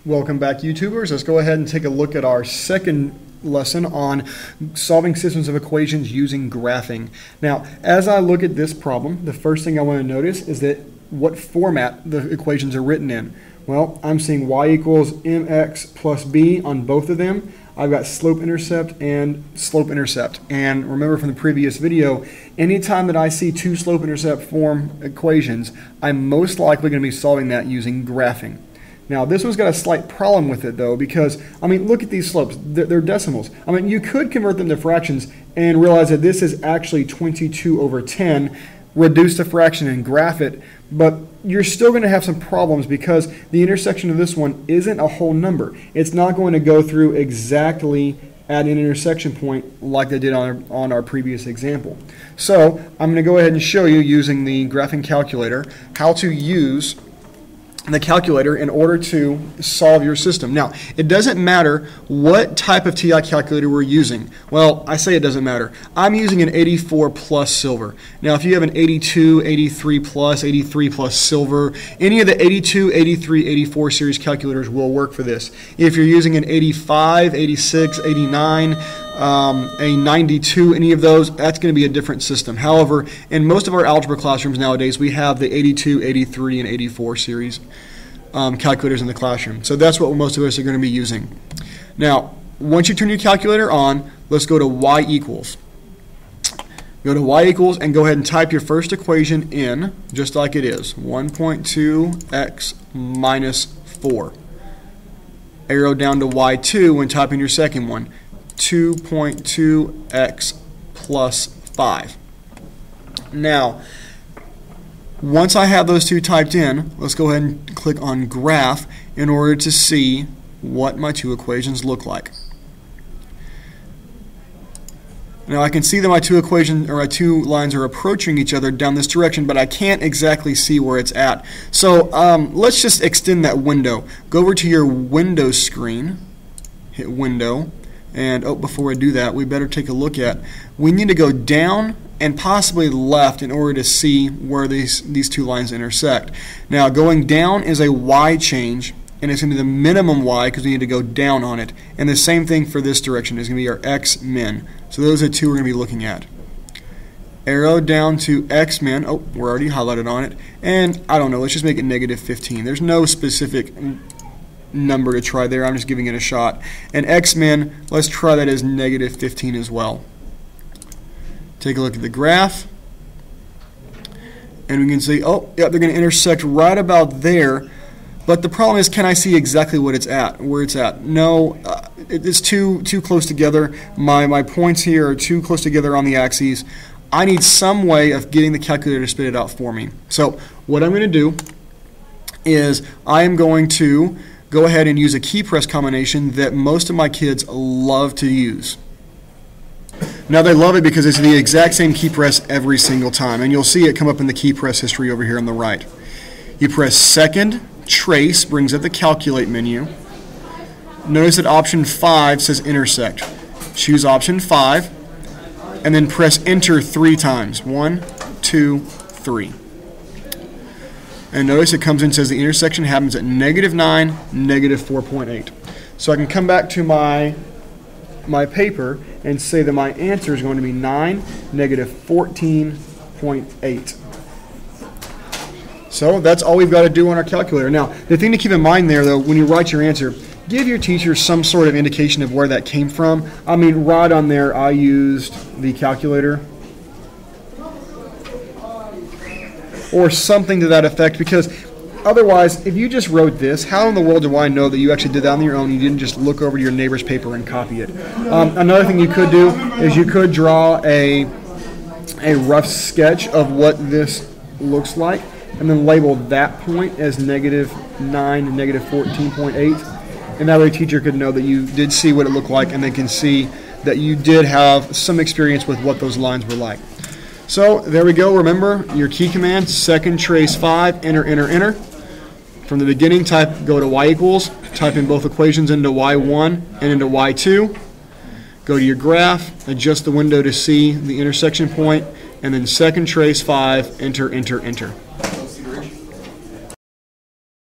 Welcome back, YouTubers. Let's go ahead and take a look at our second lesson on solving systems of equations using graphing. Now, as I look at this problem, the first thing I want to notice is that what format the equations are written in. Well, I'm seeing y equals mx plus b on both of them. I've got slope-intercept and slope-intercept. And remember from the previous video, anytime that I see two slope-intercept form equations, I'm most likely going to be solving that using graphing. Now, this one's got a slight problem with it, though, because, I mean, look at these slopes. They're decimals. I mean, you could convert them to fractions and realize that this is actually 22 over 10, reduce the fraction and graph it, but you're still going to have some problems because the intersection of this one isn't a whole number. It's not going to go through exactly at an intersection point like they did on our previous example. So, I'm going to go ahead and show you using the graphing calculator how to use the calculator in order to solve your system. Now, it doesn't matter what type of TI calculator we're using. Well, I say it doesn't matter. I'm using an 84 plus silver. Now, if you have an 82, 83 plus silver, any of the 82, 83, 84 series calculators will work for this. If you're using an 85, 86, 89, a 92, any of those, that's going to be a different system. However, in most of our algebra classrooms nowadays, we have the 82, 83, and 84 series calculators in the classroom. So that's what most of us are going to be using. Now, once you turn your calculator on, let's go to y equals. Go to y equals and go ahead and type your first equation in, just like it is, 1.2x minus 4. Arrow down to y2 when typing your second one. 2.2x plus 5. Now, once I have those two typed in, let's go ahead and click on graph in order to see what my two equations look like. Now I can see that my two lines are approaching each other down this direction, but I can't exactly see where it's at. So let's just extend that window. Go over to your window screen, hit window. And before I do that, we better take a look at, we need to go down and possibly left in order to see where these two lines intersect. Now, going down is a y change, and it's going to be the minimum y because we need to go down on it. And the same thing for this direction is going to be our x min. So those are the two we're going to be looking at. Arrow down to x min. Oh, we're already highlighted on it. And I don't know, let's just make it negative 15. There's no specific number to try there. I'm just giving it a shot. And x min, let's try that as negative 15 as well. Take a look at the graph, and we can see, oh, yeah, they're going to intersect right about there. But the problem is, can I see exactly what it's at, where it's at? No, it's too close together. My points here are too close together on the axes. I need some way of getting the calculator to spit it out for me. So what I'm going to do is I am going to go ahead and use a key press combination that most of my kids love to use. Now they love it because it's the exact same key press every single time, and you'll see it come up in the key press history over here on the right. You press second, trace, brings up the calculate menu. Notice that option 5 says intersect. Choose option 5, and then press enter 3 times. 1, 2, 3. And notice it comes in and says the intersection happens at -9, -4.8. So I can come back to my paper and say that my answer is going to be 9, -14.8. So that's all we've got to do on our calculator. Now, the thing to keep in mind there, though, when you write your answer, give your teacher some sort of indication of where that came from. I mean, right on there, I used the calculator, or something to that effect, because otherwise, if you just wrote this, how in the world do I know that you actually did that on your own? You didn't just look over to your neighbor's paper and copy it. Another thing you could do is you could draw a rough sketch of what this looks like, and then label that point as -9, -14.8, and that way a teacher could know that you did see what it looked like, and they can see that you did have some experience with what those lines were like. So there we go. Remember your key command, second trace 5, enter, enter, enter. From the beginning, go to y equals, type in both equations into y1 and into y2. Go to your graph, adjust the window to see the intersection point, and then second trace 5, enter, enter, enter.